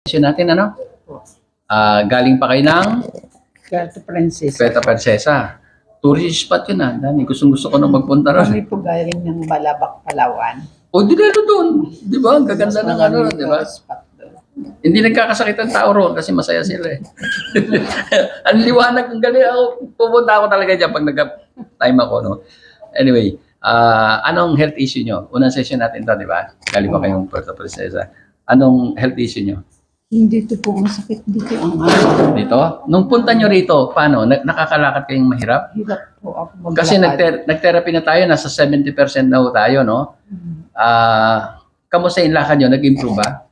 session natin, ano? Galing pa kayo ng Puerto Princesa. Puerto Princesa. Tourist spot yun, Dani. Gustong-gusto ko na magpunta ron. Kami po galing ng Balabac, Palawan. O, dinero doon. Di ba? Ang gaganda ng ano, di ba? Spot doon. Hindi nagkakasakit ang tao ron kasi masaya sila eh. Ang liwanag, ang galing ako. Pupunta ako talaga dyan pag nag-time ako, no? Anyway, anong health issue nyo? Unang session natin to, di ba? Galing pa kayong Puerto Princesa. Anong health issue nyo? Hindi ito po masakit dito ang ano. Dito? Nung punta nyo rito, paano? Nakakalakad kayong mahirap? Hirap po ako maglakad. Kasi nag-therapy na tayo, nasa 70% na ho tayo, no? Kamusta yung lakad nyo? Nag-improve ba?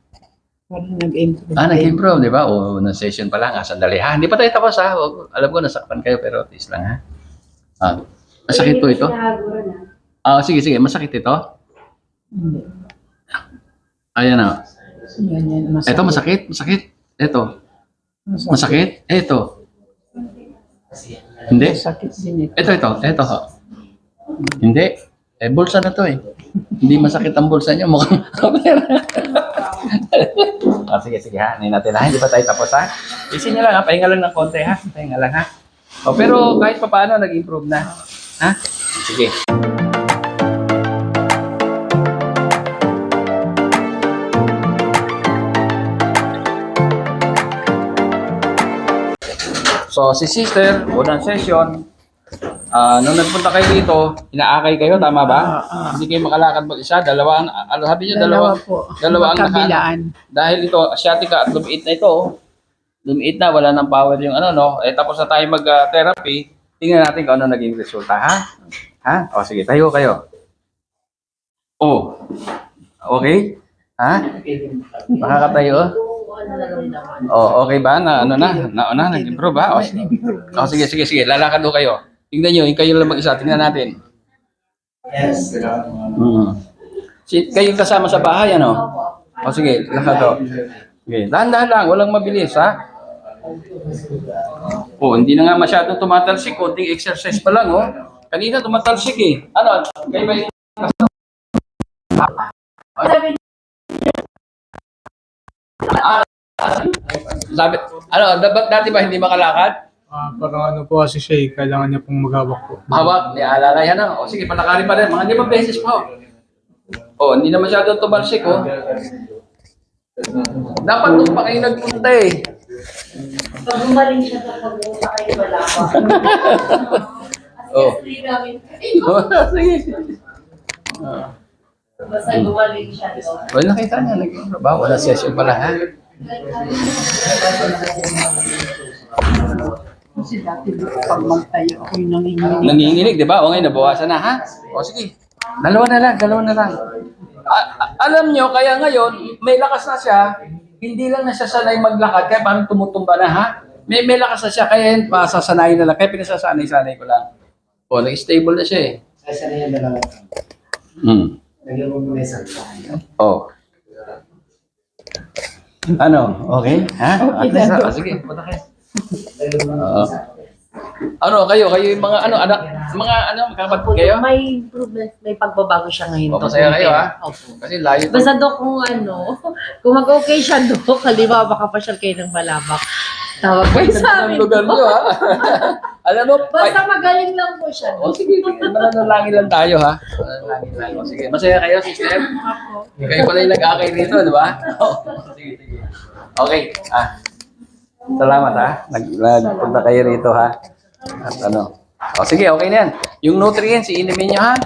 Parang nag-improve. Nag-improve, di ba? O, na session pa lang, sandali. Hindi pa tayo tapos, ha? Alam ko, nasakpan kayo, pero at least lang, ha? Masakit po ito? Sige, masakit ito? Hindi. Ayan na. Yan, masakit. Ito, masakit? Ito. Masakit? Ito. Hindi? Masakit din ito. Ito, ho. Hindi. Bulsa na to eh. Hindi masakit ang bulsa niyo. Mukhang sige ha. Hindi natin ha. Hindi pa tayo tapos ha. Isin niyo lang ha. Pahinga lang ng konti ha. Pahinga lang ha. Pero kahit pa paano, nag-improve na. Ha? Sige. So, si sister, unang session, nung nagpunta kayo dito, inaakay kayo, tama ba? Hindi kayo makalakad mag-isa, dalawang, sabi niyo, Dalawa po. dalawang Magkabilaan. dahil ito, asiatica at lumiit na ito, lumiit na, wala nang power yung ano, no? Tapos na tayo mag-therapy, tingnan natin kung ano naging resulta, ha? Sige, tayo kayo. Okay? Makakatayo? Okay ba? Nag-improve ba? Sige. Lalakad ho kayo. Tingnan nyo, yung kayo lang mag-isa. Tingnan natin. Yes. Kayo kasama sa bahay, ano? Sige, lakad ho. Okay. Dahan-dahan lang, walang mabilis, ha? Hindi na nga masyadong tumatalsik. Kunting exercise pa lang, Kanina tumatalsik, eh. Ano? Kayo ba yung... Sabi, dati ba hindi makalakad? Parang ano po kasi siya kailangan niya pong maghawak po. Hawak, alalayan na. Sige, palakarin pa rin. Mga 5 beses pa, hindi na masyadong tumalsik, Dapat nung pa kayo nagpunta, eh. Pag gumaling siya kapag pumunta kayo Balabac. Sige. Basta gumaling siya doon. Well, nakita niya, nag-improve ba? Wala session pala, ha? Kasi dati dito pag magtayo ako yung nanginginig. Nanginginig, di ba? Ngayon, nabawasan na, ha? Sige. Dalawa na lang. Alam nyo, kaya ngayon, may lakas na siya, hindi lang na siya sanay maglakad, kaya parang tumutumba na, ha? May lakas na siya, kaya pasasanayin na lang, kaya pinasasanay-sanay ko lang. Nag-stable na siya, eh. Kasi na yan dalawa. Lagyan mo muna isang Ano? Okay? Ha? Okay, At least, Dado. sige, punta kayo. Kayo yung mga anak, kapatid kayo? May improvement, may pagbabago siya ngayon. Masaya kayo, ha? Opo. Kasi layo. Basta kung kung mag-okay siya halimbawa baka pa siya kayo ng Balabac. Tawag kayo sa amin. lugar nyo, ha? Alam mo, Basta magaling lang po siya. sige, mananalangin lang tayo, ha? Mananalangin lang. Sige, masaya kayo, sister? Kayo pala yung nag-akay dito, di ba? Sige. Okay, salamat, ha? Nagpunta kayo rito, ha? At sige, okay na yan. Yung nutrients, iinumin nyo, ha?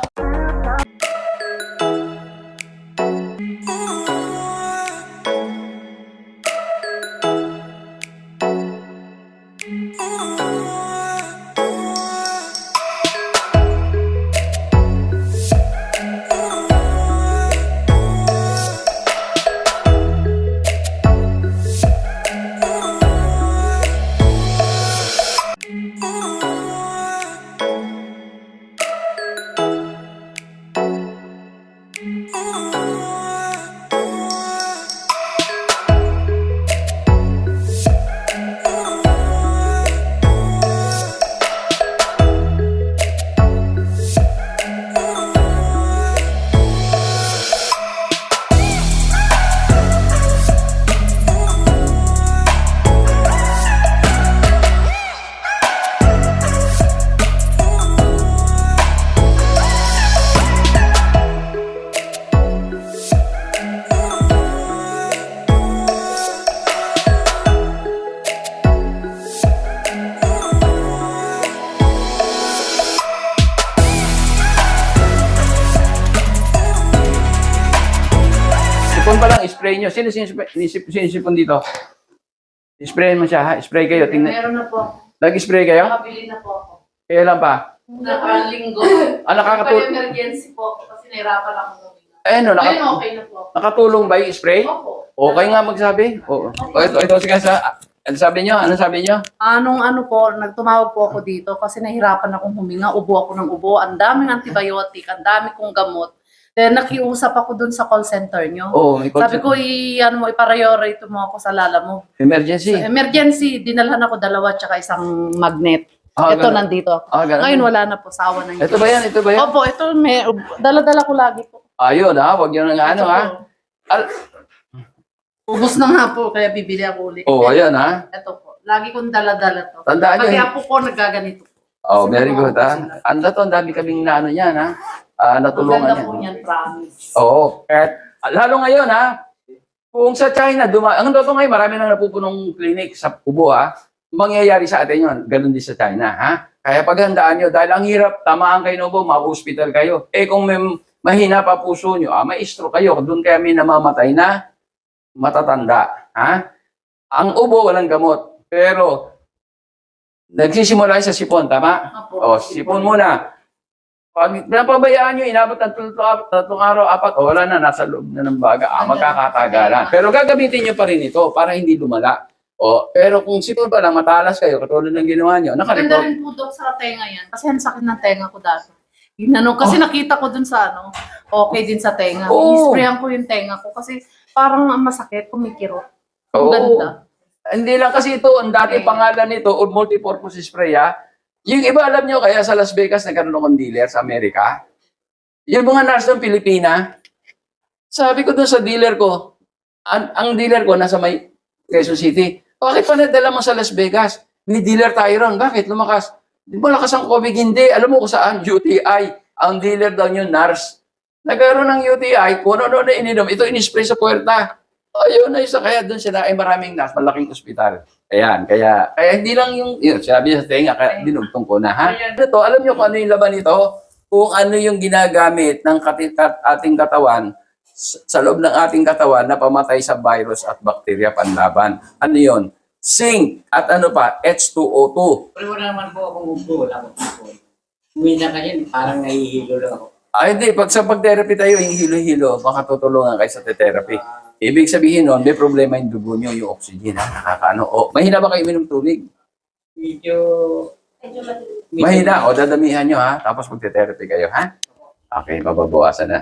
Sipon pa lang, spray nyo. Sino sinisipon dito? Sprayin mo siya, ha? Spray kayo. Tingnan. Meron na po. Nag-spray kayo? Nakabili na po ako. Kailan pa? Nakalinggo. Nakakatulong. Emergency po kasi nahirapan ako huminga. No, Ngayon okay na po. nakatulong ba yung spray? Opo. Okay nga magsabi. Oo. Ito, sige, ano sabi nyo? Ano sabi nyo? Ano po, nagtumawag po ako dito kasi nahirapan akong huminga, ubo ako ng ubo, ang daming antibiotic, ang dami kong gamot. Then nakiusap ako dun sa call center nyo. Oo, may Sabi ko, i-priority mo ako sa lala mo. emergency. Sa emergency, dinalhan ako 2 tsaka isang magnet. Ito, ganun. nandito. Ganun. Ngayon, wala na po, sawa na Ito ba yan? Ito ba yan? Opo, ito, dala-dala ko lagi po. Ayun, ha? Huwag nyo na ano, Ito ha? po. Ubus na nga po, kaya bibili ako ulit. Ayan, ha? Ito po, lagi kong dala-dala to. Tandaan nyo. Kaya po nagaganito. Very good, ha? Ang dami kaming na ano yan, ha? Ang Natulungan ganda yan. po niyan, promise. Oo. Lalo ngayon, ha? Kung sa China, ang totoo ngayon, marami nang napupunong clinic sa Kubo, ha? Mangyayari sa atin yun. Ganun din sa China, ha? Kaya paghandaan nyo, dahil ang hirap, tamaan kayo no po, ma-hospital kayo. Kung may mahina pa puso nyo, may stroke kayo. Doon kaya may namamatay na matatanda, ha? Ang ubo, walang gamot. Pero, nagsisimula sa sipon, tama? Sipon muna. Pag napabayaan nyo, inabot ng 3 araw, 4, wala na, nasa loob na ng baga, magkakatagalan. Pero gagamitin nyo pa rin ito para hindi lumala. Pero kung sipon pa lang, matalas kayo, katulad ng ginawa nyo, Maganda nakarecord. rin po, Dok, sa tenga yan. Kasi ang sakit ng tenga ko dati. Kasi nakita ko dun sa okay din sa tenga. I-sprayan ko yung tenga ko kasi parang masakit, kumikirot. Ang ganda. Hindi lang kasi ito, ang dati pangalan nito, multi-purpose spray, ha? Yung iba, alam nyo, kaya sa Las Vegas, nagkaroon akong dealer sa Amerika. Yung mga nurse ng Pilipina, sabi ko dun sa dealer ko, ang dealer ko nasa may Quezon City, bakit pa nadala mo sa Las Vegas? May dealer tayo ron. Bakit? Lumakas. Di ba lakas ang COVID? Hindi. Alam mo kung saan? UTI. Ang dealer daw yun, nurse. Nagkaroon ng UTI, kung ano na ininom, ito in-spray sa puwerta. Ayun na isa. Kaya doon sila ay maraming nurse, malaking ospital. Ayan, kaya hindi lang yun, sinabi sa tenga, kaya dinugtong ko na, ha? Ito, alam nyo kung ano yung laban nito? Kung ano yung ginagamit ng ating katawan sa loob ng ating katawan na pamatay sa virus at bakterya panlaban. Ano yun? Zinc at ano pa? H2O2. Pero wala naman po akong ubo, wala akong ubo. Uwi na kayo, parang nahihilo lang ako. Hindi. Pag sa pag-therapy tayo, yung hilo-hilo, makatutulungan kayo sa therapy. Ibig sabihin nun, may problema yung dugo nyo, yung oxygen, ha? Nakakaano. Mahina ba kayo minom tubig? Medyo... Mahina. Dadamihan nyo, ha? Tapos mag-therapy kayo, ha? Okay, mababawasan na.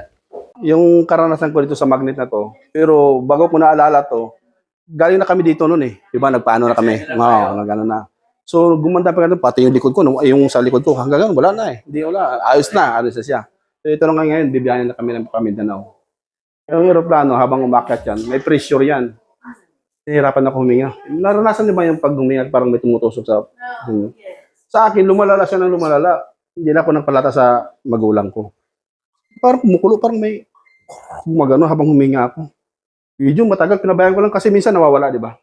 Yung karanasan ko dito sa magnet na to, pero bago ko naalala to, galing na kami dito noon eh. Diba, nagpaano na kami. Nagano na. So, gumanda pa ganun, pati yung likod ko, yung sa likod ko, hanggang ganun, wala na eh. Hindi, wala. Ayos na siya. So, ito lang ngayon, bibiyahin na kami ng Mindanao. Yung aeroplano, habang umakyat yan, may pressure yan. Nahihirapan ako huminga. Naranasan niyo ba yung pag huminga, parang may tumutusok sa... Sa akin, lumalala siya ng lumalala. Hindi na ako nagpalata sa magulang ko. Parang kumukulo, parang may gumagano habang huminga ako. Medyo matagal, pinabayaan ko lang kasi minsan nawawala, di ba?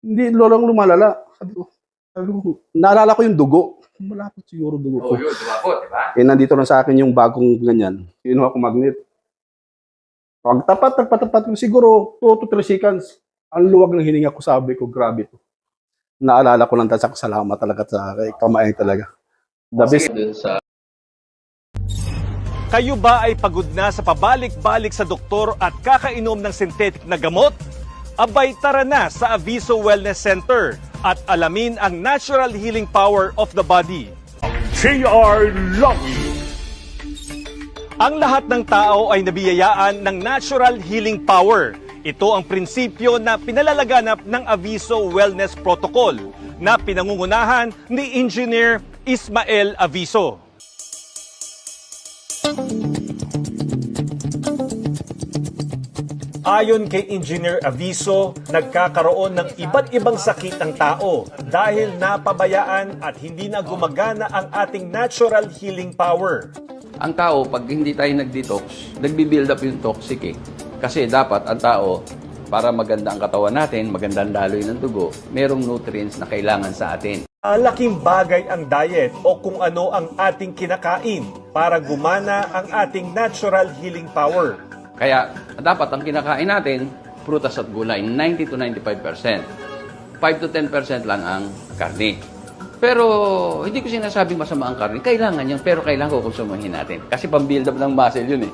Hindi, lolang lumalala. Sabi ko, naalala ko yung dugo. Malapit siguro dugo ko. Yun, dumapot, di ba? Nandito na sa akin yung bagong ganyan. Kinuha ko magnet. Pag tapat ko siguro 2 to 3 seconds. Ang luwag ng hininga ko, sabi ko, grabe to. Naalala ko lang sa salamat talaga sa kamay talaga. The best. Kayo ba ay pagod na sa pabalik-balik sa doktor at kakainom ng synthetic na gamot? Abay tara na sa Aviso Wellness Center at alamin ang natural healing power of the body. J.R. Lowy. Ang lahat ng tao ay nabiyayaan ng natural healing power. Ito ang prinsipyo na pinalalaganap ng Aviso Wellness Protocol na pinangungunahan ni Engineer Ismael Aviso. Ayon kay Engineer Aviso, nagkakaroon ng iba't ibang sakit ang tao dahil napabayaan at hindi na gumagana ang ating natural healing power. Ang tao, pag hindi tayo nag-detox, nagbi-build up yung toxic eh. Kasi dapat ang tao, para maganda ang katawan natin, maganda ang daloy ng dugo, merong nutrients na kailangan sa atin. Malaking bagay ang diet o kung ano ang ating kinakain para gumana ang ating natural healing power. Kaya dapat ang kinakain natin, prutas at gulay, 90 to 95%. 5 to 10% lang ang karne. Pero hindi ko sinasabing masama ang karne. Kailangan yan, pero kailangan ko konsumahin natin. Kasi pang-build up ng muscle yun eh.